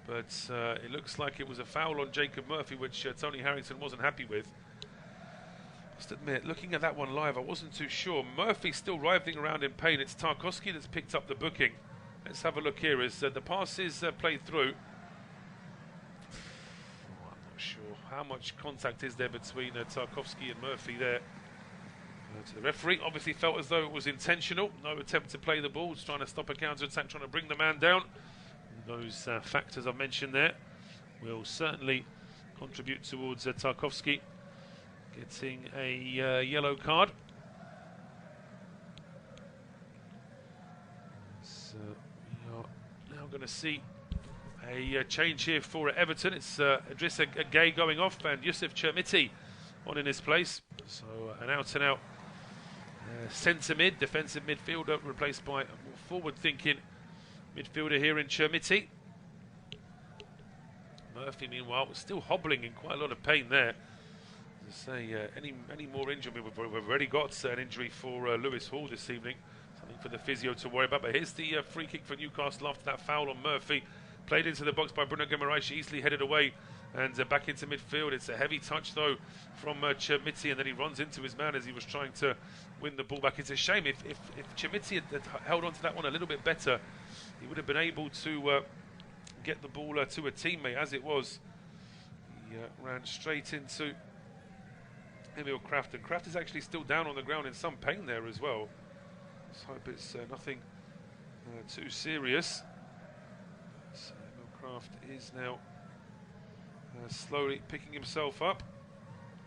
but it looks like it was a foul on Jacob Murphy, which Tony Harrington wasn't happy with. Must admit, looking at that one live, I wasn't too sure. Murphy's still writhing around in pain. It's Tarkowski that's picked up the booking. Let's have a look here as the pass is played through. I'm not sure how much contact is there between Tarkowski and Murphy there. To the referee, obviously felt as though it was intentional. No attempt to play the ball, just trying to stop a counter-attack, trying to bring the man down. Those factors I've mentioned there will certainly contribute towards Tarkowski getting a yellow card. So we are now going to see a change here for Everton. It's Idrissa Gueye going off and Yusuf Chermiti on in his place. So an out-and-out centre mid, defensive midfielder, replaced by a more forward-thinking midfielder here in Chermiti. Murphy, meanwhile, was still hobbling in quite a lot of pain there. As I say, any more injury? We've already got an injury for Lewis Hall this evening. Something for the physio to worry about. But here's the free kick for Newcastle after that foul on Murphy. Played into the box by Bruno Guimaraes, easily headed away and back into midfield. It's a heavy touch though from Chermiti, and then he runs into his man as he was trying to win the ball back. It's a shame if Chermiti had held on to that one a little bit better, he would have been able to get the ball to a teammate. As it was, he ran straight into Emil Kraft, and Kraft is actually still down on the ground in some pain there as well. Let's hope it's nothing too serious. So Emil Kraft is now slowly picking himself up.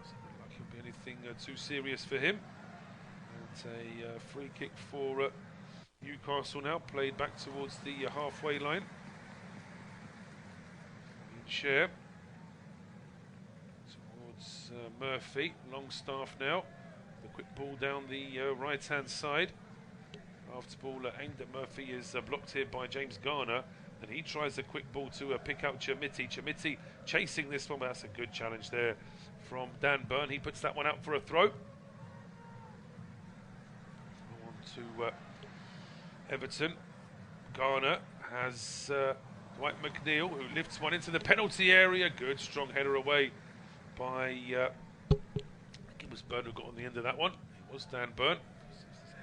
Doesn't look like it'll be anything too serious for him. And a free kick for Newcastle now, played back towards the halfway line. Share towards Murphy. Longstaff now. The quick ball down the right-hand side. After ball aimed at Murphy is blocked here by James Garner. And he tries a quick ball to pick out Chermiti. Chermiti chasing this one, but that's a good challenge there from Dan Burn. He puts that one out for a throw. On to Everton. Garner has Dwight McNeil, who lifts one into the penalty area. Good, strong header away by, I think it was Burn who got on the end of that one. It was Dan Burn.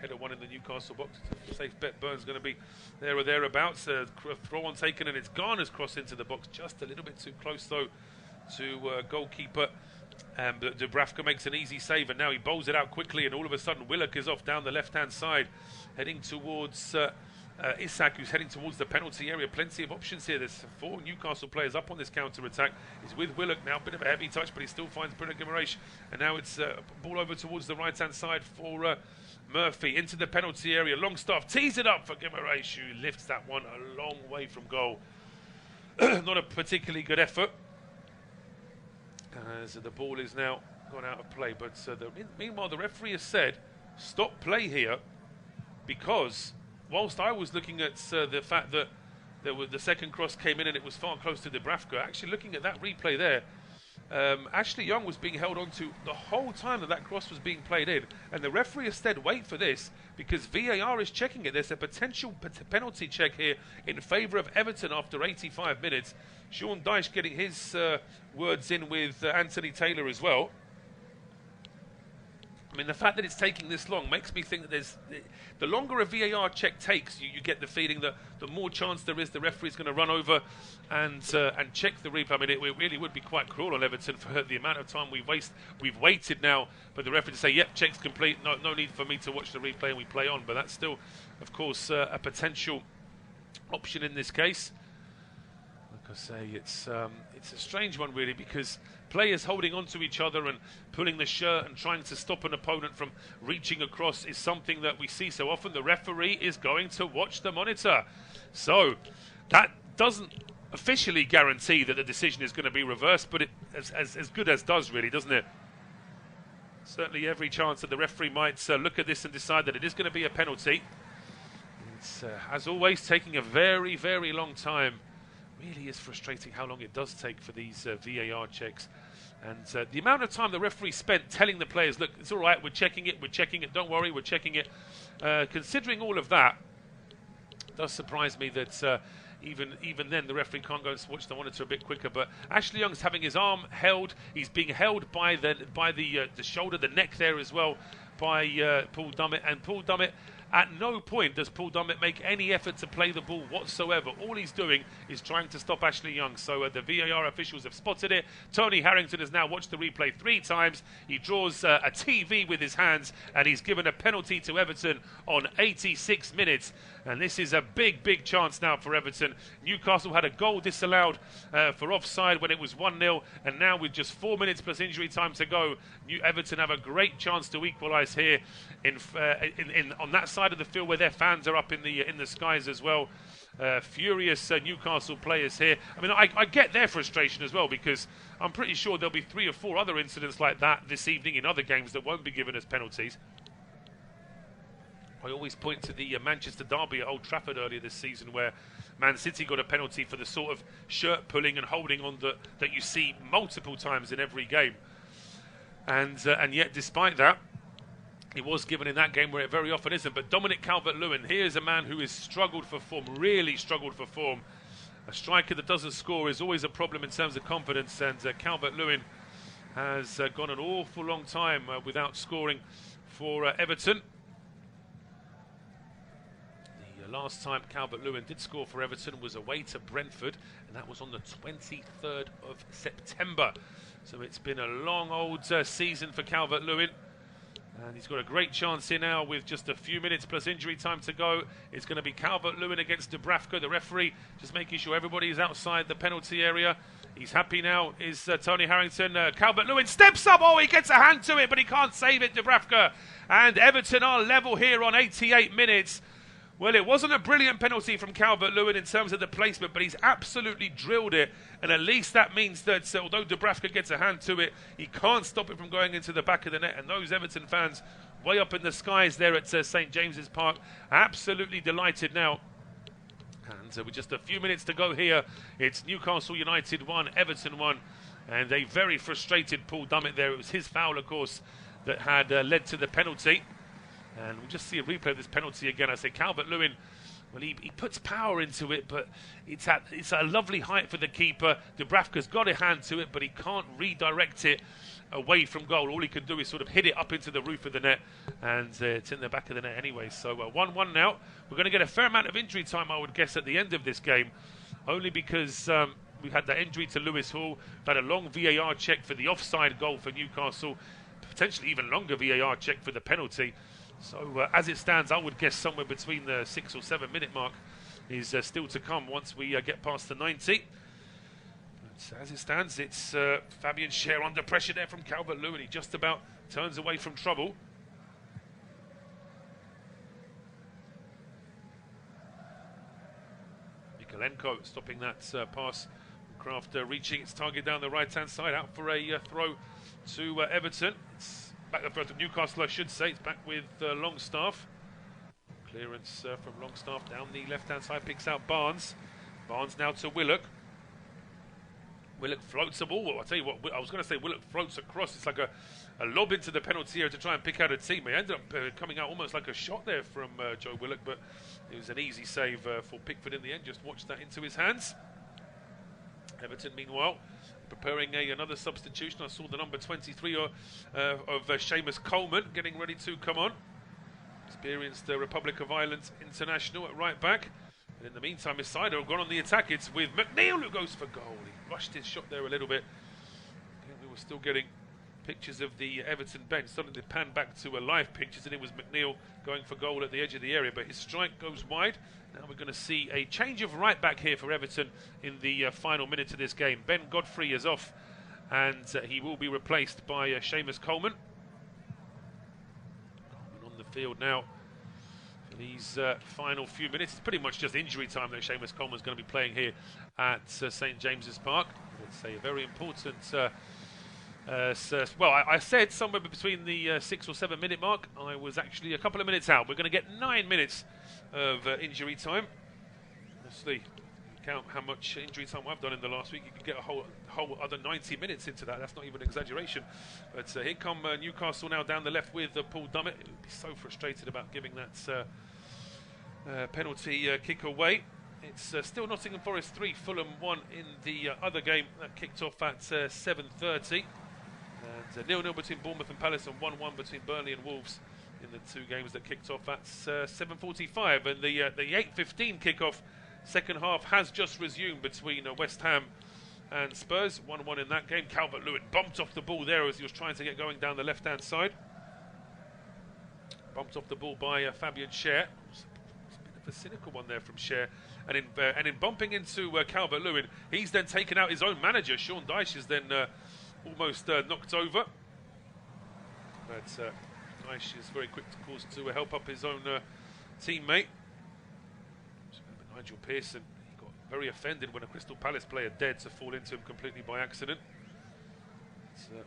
Header one in the Newcastle box. It's a safe bet Burn's going to be there or thereabouts. Throw on taken, and it's Garner's cross into the box. Just a little bit too close, though, to goalkeeper. Dubravka makes an easy save, and now he bowls it out quickly, and all of a sudden Willock is off down the left-hand side, heading towards Isak, who's heading towards the penalty area. Plenty of options here. There's 4 Newcastle players up on this counter-attack. He's with Willock now. Bit of a heavy touch, but he still finds Bruno Guimaraes. And now it's ball over towards the right-hand side for Murphy into the penalty area. Longstaff tees it up for Guimaraes, who lifts that one a long way from goal. Not a particularly good effort, as the ball is now gone out of play. But meanwhile, the referee has said, stop play here, because whilst I was looking at the fact that the second cross came in and it was far close to Dubravka, actually looking at that replay there, Ashley Young was being held on to the whole time that cross was being played in, and the referee has said wait for this because VAR is checking it. There's a potential penalty check here in favour of Everton after 85 minutes. Sean Dyche getting his words in with Anthony Taylor as well. I mean, the fact that it's taking this long makes me think that the longer a VAR check takes, you get the feeling that the more chance there is the referee's going to run over and check the replay. I mean, it really would be quite cruel on Everton for the amount of time we've waited now for the referee to say, yep, check's complete, no need for me to watch the replay, and we play on. But that's still, of course, a potential option in this case. Like I say, it's a strange one really, because players holding on to each other and pulling the shirt and trying to stop an opponent from reaching across is something that we see so often. The referee is going to watch the monitor. So that doesn't officially guarantee that the decision is going to be reversed, but it as good as does, really, doesn't it? Certainly every chance that the referee might look at this and decide that it is going to be a penalty. It's, as always, taking a very, very long time. Really is frustrating how long it does take for these VAR checks. And the amount of time the referee spent telling the players, look, it's all right, we're checking it, don't worry, we're checking it. Considering all of that, it does surprise me that even then the referee can't go and switch the monitor a bit quicker. But Ashley Young's having his arm held. He's being held by the shoulder, the neck there as well, by Paul Dummett. And Paul Dummett, at no point does Paul Dummett make any effort to play the ball whatsoever. All he's doing is trying to stop Ashley Young. So the VAR officials have spotted it. Tony Harrington has now watched the replay 3 times. He draws a TV with his hands, and he's given a penalty to Everton on 86 minutes. And this is a big, big chance now for Everton. Newcastle had a goal disallowed for offside when it was 1-0. And now with just 4 minutes plus injury time to go, Everton have a great chance to equalise here on that side of the field where their fans are up in the skies as well. Furious Newcastle players here. I mean, I get their frustration as well, because I'm pretty sure there'll be 3 or 4 other incidents like that this evening in other games that won't be given as penalties. I always point to the Manchester derby at Old Trafford earlier this season, where Man City got a penalty for the sort of shirt pulling and holding on that you see multiple times in every game. And yet, despite that, it was given in that game where it very often isn't. But Dominic Calvert-Lewin, here's a man who has struggled for form, really struggled for form. A striker that doesn't score is always a problem in terms of confidence, and Calvert-Lewin has gone an awful long time without scoring for Everton. The last time Calvert-Lewin did score for Everton was away to Brentford, and that was on the 23rd of September. So it's been a long old season for Calvert-Lewin. And he's got a great chance here now with just a few minutes plus injury time to go. It's going to be Calvert-Lewin against Dubravka. The referee just making sure everybody is outside the penalty area. He's happy now, is Tony Harrington. Calvert-Lewin steps up. Oh, he gets a hand to it, but he can't save it, Dubravka. And Everton are level here on 88 minutes. Well, it wasn't a brilliant penalty from Calvert-Lewin in terms of the placement, but he's absolutely drilled it. And at least that means that although Dubravka gets a hand to it, he can't stop it from going into the back of the net. And those Everton fans way up in the skies there at St James's Park, absolutely delighted now. And with just a few minutes to go here, it's Newcastle United 1, Everton 1. And a very frustrated Paul Dummett there. It was his foul, of course, that had led to the penalty. And we'll just see a replay of this penalty again. I say Calvert-Lewin, well, he puts power into it, but it's at a lovely height for the keeper. Dubravka's got a hand to it, but he can't redirect it away from goal. All he can do is sort of hit it up into the roof of the net, and it's in the back of the net anyway. So 1-1 now. We're going to get a fair amount of injury time, I would guess, at the end of this game, only because we've had that injury to Lewis Hall. We've had a long VAR check for the offside goal for Newcastle, potentially even longer VAR check for the penalty. So as it stands, I would guess somewhere between the 6 or 7 minute mark is still to come once we get past the 90. But as it stands, it's Fabian Schär under pressure there from Calvert-Lewin. He just about turns away from trouble. Mikolenko stopping that pass. Kraft reaching its target down the right-hand side, out for a throw to Everton. It's back the front of Newcastle, I should say. It's back with Longstaff. Clearance from Longstaff down the left-hand side, picks out Barnes. Barnes now to Willock. Willock floats the ball. Well, I'll tell you what, I was going to say Willock floats across. It's like a lob into the penalty area to try and pick out a teammate. Ended up coming out almost like a shot there from Joe Willock, but it was an easy save for Pickford in the end. Just watched that into his hands. Everton, meanwhile, preparing another substitution. I saw the number 23 of Seamus Coleman getting ready to come on. Experienced Republic of Ireland international at right back. And in the meantime, his side have gone on the attack. It's with McNeil who goes for goal. He rushed his shot there a little bit. We were still getting pictures of the Everton bench. Suddenly they pan back to live pictures, and it was McNeil going for goal at the edge of the area. But his strike goes wide. Now we're going to see a change of right back here for Everton in the final minute of this game. Ben Godfrey is off, and he will be replaced by Seamus Coleman. Coleman on the field now for these final few minutes. It's pretty much just injury time that Seamus Coleman's going to be playing here at St James's Park. It's a very important... I said somewhere between the 6 or 7 minute mark. I was actually a couple of minutes out. We're going to get 9 minutes of injury time. Honestly, count how much injury time I've done in the last week. You could get a whole other 90 minutes into that. That's not even an exaggeration. But here come Newcastle now down the left with Paul Dummett. He would be so frustrated about giving that penalty kick away. It's still Nottingham Forest 3, Fulham 1 in the other game that kicked off at 7:30. And 0-0 between Bournemouth and Palace and 1-1 between Burnley and Wolves in the two games that kicked off at 7:45. And the 8:15 kickoff, second half, has just resumed between West Ham and Spurs. 1-1 in that game. Calvert-Lewin bumped off the ball there as he was trying to get going down the left-hand side. Bumped off the ball by Fabian Schär. It's a bit of a cynical one there from Schär. And in bumping into Calvert-Lewin, he's then taken out his own manager. Sean Dyche is then almost knocked over. But Dyche is very quick, of course, to help up his own teammate. Nigel Pearson, he got very offended when a Crystal Palace player dared to fall into him completely by accident.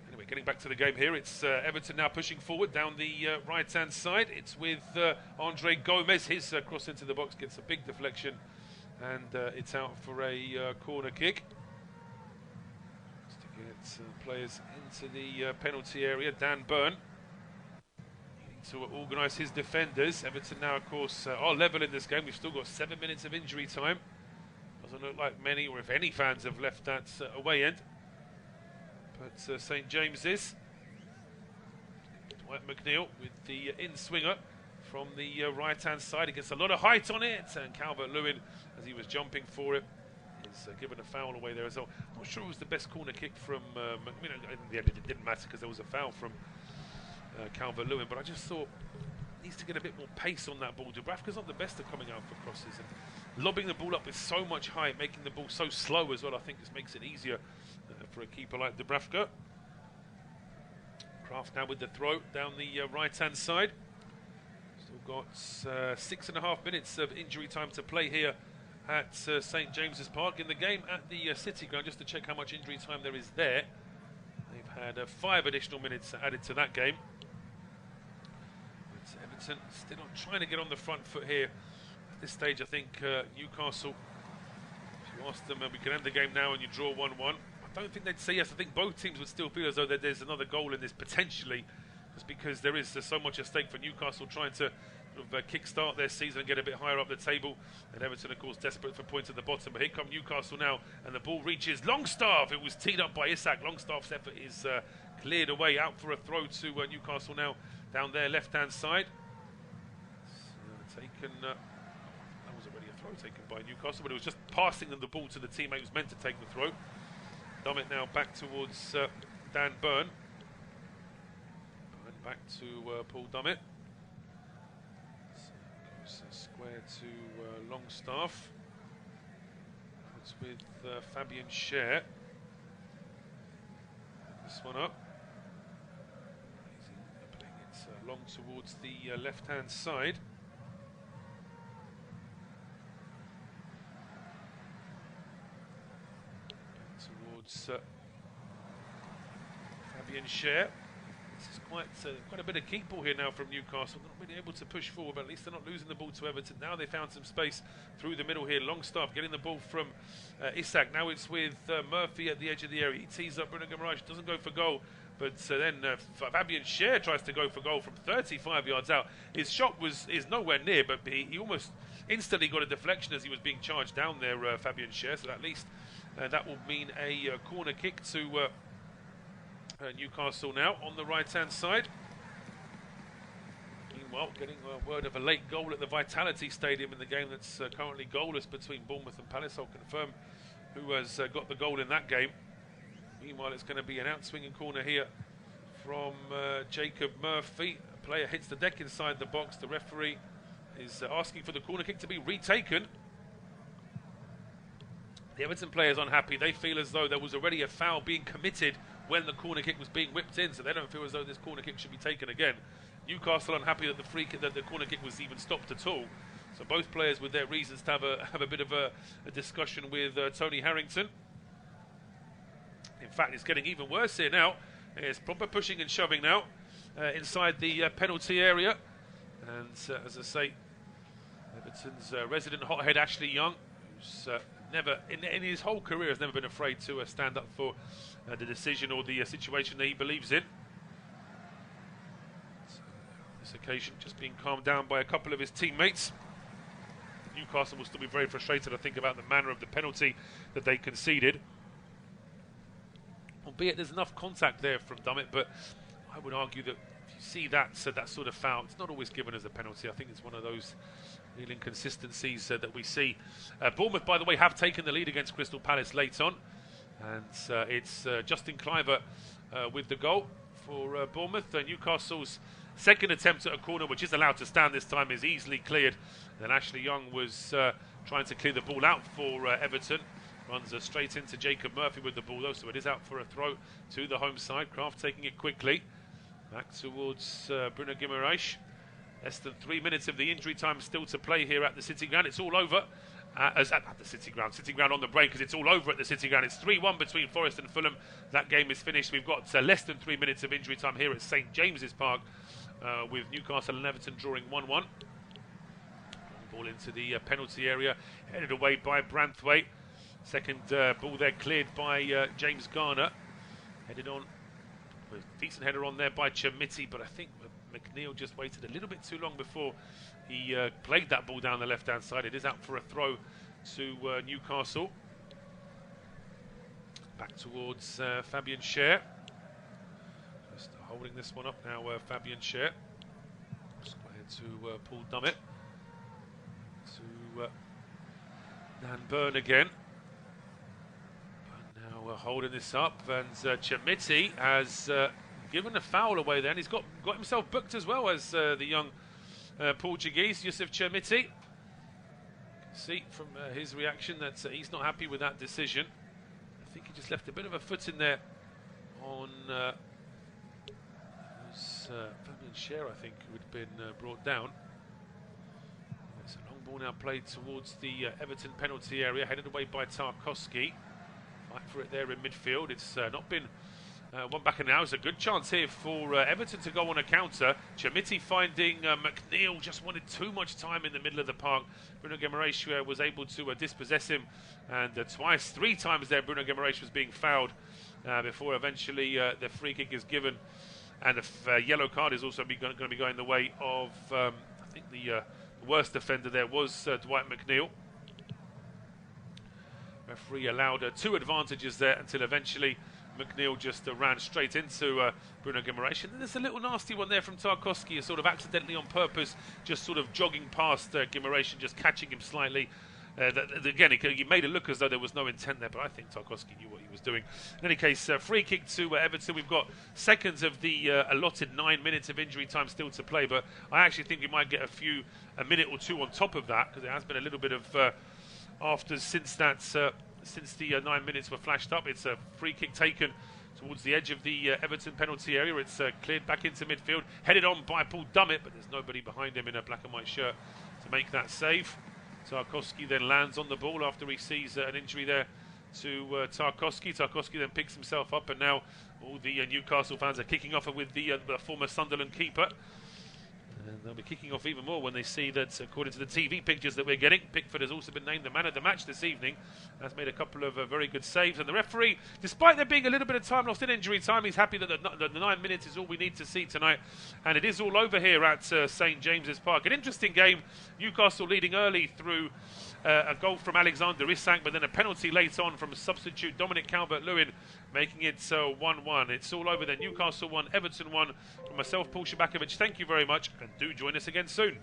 Anyway, getting back to the game here, it's Everton now pushing forward down the right-hand side. It's with Andre Gomez. His cross into the box gets a big deflection, and it's out for a corner kick. Just to get players into the penalty area. Dan Burn to organise his defenders. Everton now, of course, are level in this game. We've still got 7 minutes of injury time. Doesn't look like many, or if any, fans have left that away end. But St James's, Dwight McNeil with the in-swinger from the right-hand side. He gets a lot of height on it, and Calvert-Lewin, as he was jumping for it, is given a foul away there as well. I'm not sure it was the best corner kick from McNeil. In the end, it didn't matter because there was a foul from Calvert-Lewin, but I just thought he needs to get a bit more pace on that ball. Dubravka's not the best at coming out for crosses, and lobbing the ball up with so much height, making the ball so slow as well, I think just makes it easier for a keeper like Dubravka. Kraft now with the throw down the right-hand side. Still got 6.5 minutes of injury time to play here at St James's Park. In the game at the City Ground, just to check how much injury time there is there, they've had 5 additional minutes added to that game. But Everton still not trying to get on the front foot here. At this stage, I think Newcastle, if you ask them, we can end the game now and you draw 1-1. I don't think they'd say yes. I think both teams would still feel as though there's another goal in this potentially, just because there is so much at stake for Newcastle trying to kick-start their season and get a bit higher up the table. And Everton, of course, desperate for points at the bottom. But here come Newcastle now, and the ball reaches Longstaff. It was teed up by Isak. Longstaff's effort is cleared away, out for a throw to Newcastle now down their left-hand side. That was already a throw taken by Newcastle, but it was just passing them the ball to the teammate who was meant to take the throw. Dummett now back towards Dan Burn. Burn back to Paul Dummett. So goes square to Longstaff. It's with Fabian Schär. This one up. Playing it long towards the left-hand side. Fabian Schär. This is quite a bit of keep ball here now from Newcastle. They're not really able to push forward, but at least they're not losing the ball to Everton. Now they found some space through the middle here. Longstaff getting the ball from Isak. Now it's with Murphy at the edge of the area. He tees up Bruno Guimaraes, doesn't go for goal. But then Fabian Schär tries to go for goal from 35 yards out. His shot is nowhere near, but he almost instantly got a deflection as he was being charged down there, Fabian Schär. So at least that will mean a corner kick to Newcastle now on the right-hand side. Meanwhile, getting word of a late goal at the Vitality Stadium in the game that's currently goalless between Bournemouth and Palace. I'll confirm who has got the goal in that game. Meanwhile, it's going to be an out-swinging corner here from Jacob Murphy. A player hits the deck inside the box. The referee is asking for the corner kick to be retaken. The Everton players unhappy. They feel as though there was already a foul being committed when the corner kick was being whipped in, so they don't feel as though this corner kick should be taken again. Newcastle unhappy that the corner kick was even stopped at all. So both players with their reasons to have a bit of a discussion with Tony Harrington. In fact, it's getting even worse here now. It's proper pushing and shoving now inside the penalty area. And as I say, Everton's resident hothead Ashley Young, who's never, in his whole career, has never been afraid to stand up for the decision or the situation that he believes in. So, on this occasion, just being calmed down by a couple of his teammates. Newcastle will still be very frustrated, I think, about the manner of the penalty that they conceded. Albeit there's enough contact there from Dummett, but I would argue that if you see that sort of foul, it's not always given as a penalty. I think it's one of those real inconsistencies that we see. Bournemouth, by the way, have taken the lead against Crystal Palace late on, and it's Justin Kluivert with the goal for Bournemouth. Newcastle's second attempt at a corner, which is allowed to stand this time, is easily cleared. Then Ashley Young was trying to clear the ball out for Everton. Runs straight into Jacob Murphy with the ball, though, so it is out for a throw to the home side. Kraft taking it quickly. Back towards Bruno Guimaraes. Less than 3 minutes of the injury time still to play here at the City Ground. It's all over at the City Ground. City Ground on the break, because it's all over at the City Ground. It's 3-1 between Forest and Fulham. That game is finished. We've got less than 3 minutes of injury time here at St James's Park with Newcastle and Everton drawing 1-1. Ball into the penalty area, headed away by Branthwaite. Second ball there cleared by James Garner. Headed on, decent header on there by Chermiti, but I think McNeil just waited a little bit too long before he played that ball down the left-hand side. It is out for a throw to Newcastle. Back towards Fabian Schär. Just holding this one up now, Fabian Schär. Just go ahead to Paul Dummett. To Dan Burn again. Burn now holding this up, and Chermiti has given a foul away there, and he's got himself booked as well as the young Portuguese, Youssef Chermiti. You can see from his reaction that he's not happy with that decision. I think he just left a bit of a foot in there on Fabian Schär, I think, who had been brought down. It's a long ball now played towards the Everton penalty area, headed away by Tarkowski. Fight for it there in midfield. It's not been one back, and now it's a good chance here for Everton to go on a counter. Chermiti finding McNeil just wanted too much time in the middle of the park. Bruno Guimaraes was able to dispossess him, and three times there Bruno Guimaraes was being fouled before eventually the free kick is given, and the yellow card is also going to be going the way of I think the worst offender there was Dwight McNeil. Referee allowed two advantages there until eventually McNeil just ran straight into Bruno Guimaraes. And there's a little nasty one there from Tarkowski, sort of accidentally on purpose, just sort of jogging past Guimaraes and just catching him slightly. Again, he made it look as though there was no intent there, but I think Tarkowski knew what he was doing. In any case, free kick to Everton. We've got seconds of the allotted 9 minutes of injury time still to play, but I actually think we might get a minute or two on top of that, because there has been a little bit of afters since the 9 minutes were flashed up. It's a free kick taken towards the edge of the Everton penalty area. It's cleared back into midfield, headed on by Paul Dummett, but there's nobody behind him in a black and white shirt to make that save. Tarkowski then lands on the ball after he sees an injury there to Tarkowski. Tarkowski then picks himself up, and now all the Newcastle fans are kicking off with the former Sunderland keeper. And they'll be kicking off even more when they see that, according to the TV pictures that we're getting, Pickford has also been named the man of the match this evening. Has made a couple of very good saves. And the referee, despite there being a little bit of time lost in injury time, he's happy that the 9 minutes is all we need to see tonight. And it is all over here at St James's Park. An interesting game. Newcastle leading early through a goal from Alexander Isak, but then a penalty late on from substitute Dominic Calvert-Lewin, making it 1-1. It's all over then. Newcastle 1, Everton 1. From myself, Paul Szczerbakowicz, thank you very much, and do join us again soon.